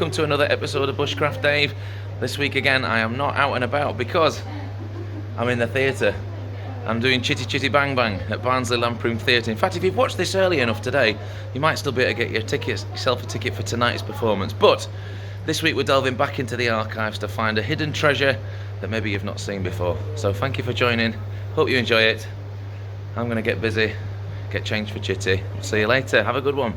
welcome to another episode of Bushcraft Dave. This week again I am not out and about because I'm in the theatre. I'm doing Chitty Chitty Bang Bang at Barnsley Lamproom Theatre. In fact, if you've watched this early enough today, you might still be able to get yourself a ticket for tonight's performance. But this week we're delving back into the archives to find a hidden treasure that maybe you've not seen before. So thank you for joining. Hope you enjoy it. I'm going to get busy, get changed for Chitty. See you later. Have a good one.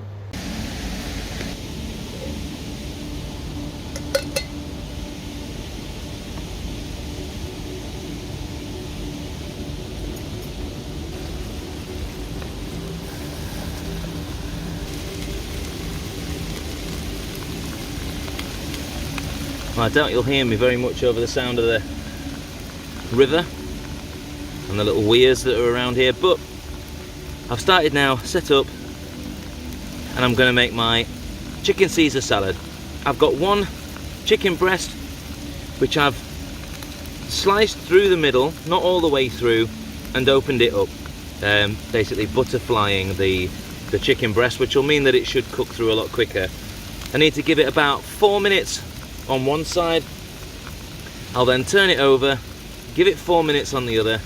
Well, I doubt you'll hear me very much over the sound of the river and the little weirs that are around here, but I've started now, set up, and I'm going to make my chicken Caesar salad. I've got one chicken breast which I've sliced through the middle, not all the way through, and opened it up, basically butterflying the chicken breast, which will mean that it should cook through a lot quicker. I need to give it about 4 minutes on one side. I'll then turn it over, give it 4 minutes on the other,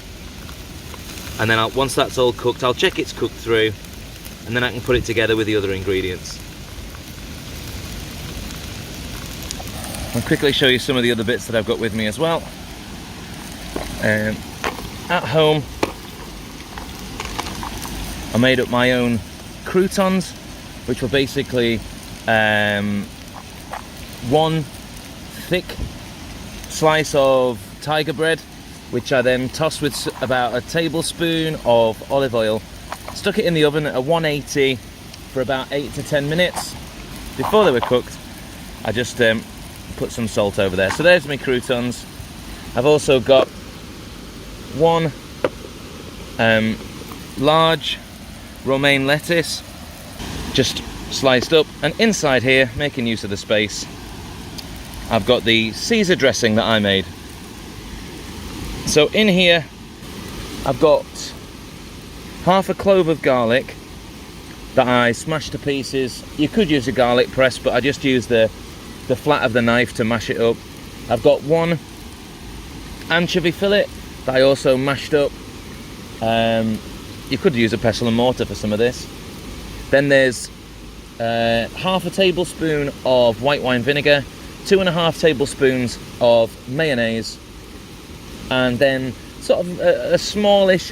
and then once that's all cooked, I'll check it's cooked through, and then I can put it together with the other ingredients. I'll quickly show you some of the other bits that I've got with me as well. At home, I made up my own croutons, which were basically one thick slice of tiger bread, which I then tossed with about a tablespoon of olive oil, stuck it in the oven at a 180 for about 8 to 10 minutes. Before they were cooked, I just put some salt over there. So there's my croutons. I've also got one large romaine lettuce, just sliced up, and inside here, making use of the space, I've got the Caesar dressing that I made. So in here I've got half a clove of garlic that I smashed to pieces. You could use a garlic press, but I just used the flat of the knife to mash it up. I've got one anchovy fillet that I also mashed up. You could use a pestle and mortar for some of this. Then there's half a tablespoon of white wine vinegar, 2.5 tablespoons of mayonnaise, and then sort of a smallish,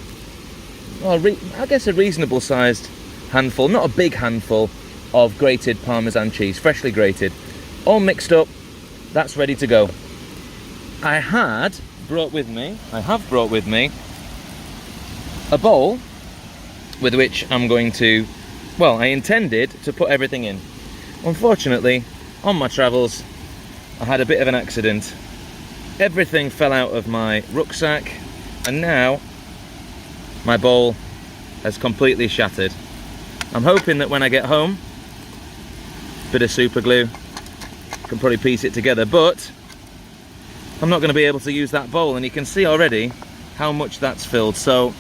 well, I guess a reasonable sized handful, not a big handful, of grated Parmesan cheese, freshly grated. All mixed up, that's ready to go. I have brought with me a bowl with which I'm going to, well, I intended to put everything in. Unfortunately, on my travels, I had a bit of an accident. Everything fell out of my rucksack, and now my bowl has completely shattered. I'm hoping that when I get home, a bit of super glue can probably piece it together, but I'm not going to be able to use that bowl, and you can see already how much that's filled. So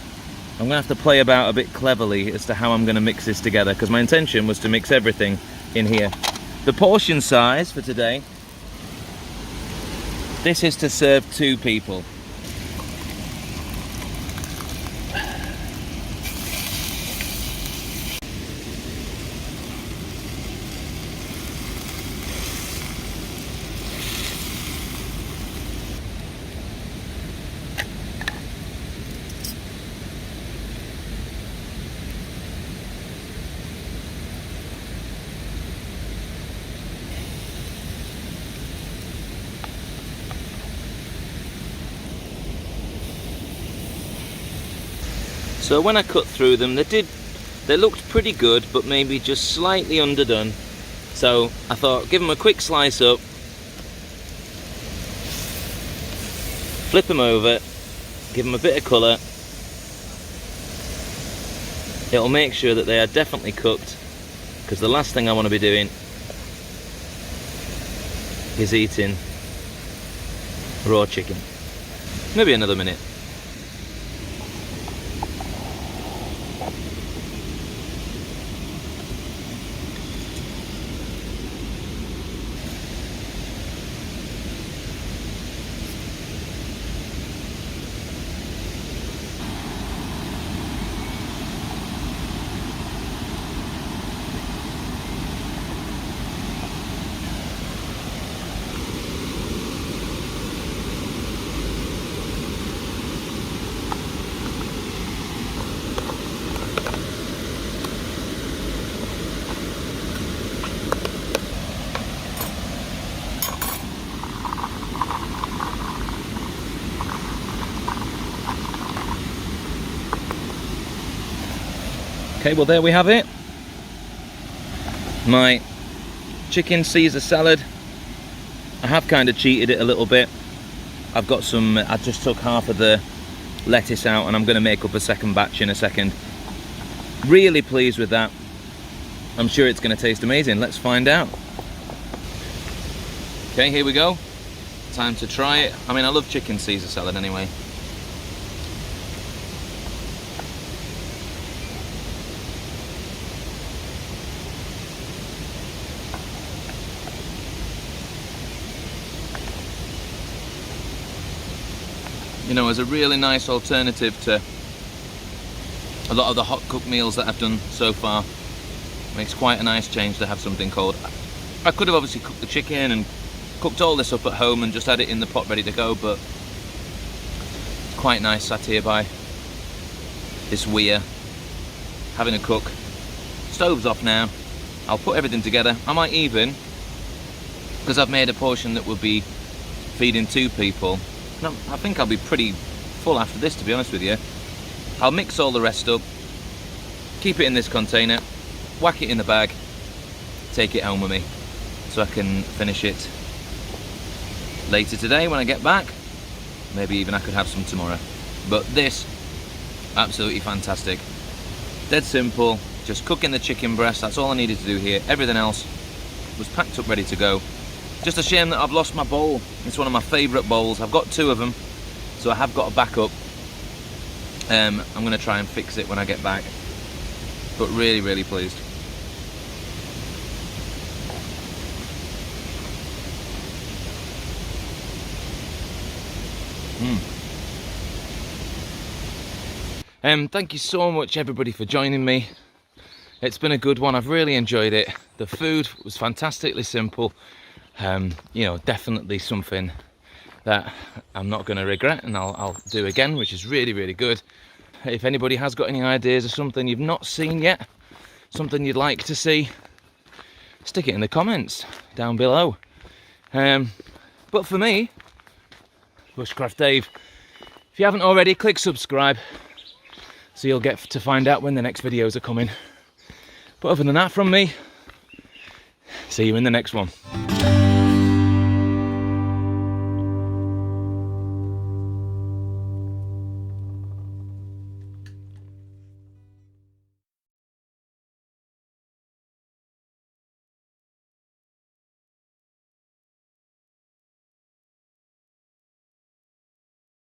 I'm going to have to play about a bit cleverly as to how I'm going to mix this together, because my intention was to mix everything in here. The portion size for today, this is to serve 2 people. So when I cut through them, they looked pretty good, but maybe just slightly underdone. So I thought, give them a quick slice up, flip them over, give them a bit of colour. It'll make sure that they are definitely cooked, because the last thing I want to be doing is eating raw chicken. Maybe another minute. Okay, well there we have it. My chicken Caesar salad. I have kind of cheated it a little bit. I've got some, I just took half of the lettuce out and I'm going to make up a second batch in a second. Really pleased with that. I'm sure it's going to taste amazing. Let's find out. Okay, here we go. Time to try it. I mean, I love chicken Caesar salad anyway. You know, as a really nice alternative to a lot of the hot cooked meals that I've done so far. Makes quite a nice change to have something cold. I could have obviously cooked the chicken and cooked all this up at home and just had it in the pot ready to go, but it's quite nice sat here by this weir, having a cook. Stove's off now. I'll put everything together. I might even, because I've made a portion that will be feeding 2 people, no, I think I'll be pretty full after this, to be honest with you. I'll mix all the rest up, keep it in this container, whack it in the bag, take it home with me so I can finish it later today when I get back. Maybe even I could have some tomorrow. But this, absolutely fantastic. Dead simple, just cooking the chicken breast, that's all I needed to do here. Everything else was packed up ready to go. Just a shame that I've lost my bowl. It's one of my favourite bowls. I've got 2 of them, so I have got a backup. I'm going to try and fix it when I get back. But really, really pleased. Thank you so much everybody for joining me. It's been a good one. I've really enjoyed it. The food was fantastically simple. You know, definitely something that I'm not going to regret and I'll do again, which is really, really good. If anybody has got any ideas of something you've not seen yet, something you'd like to see, stick it in the comments down below. But for me, Bushcraft Dave, if you haven't already, click subscribe so you'll get to find out when the next videos are coming. But other than that from me, see you in the next one.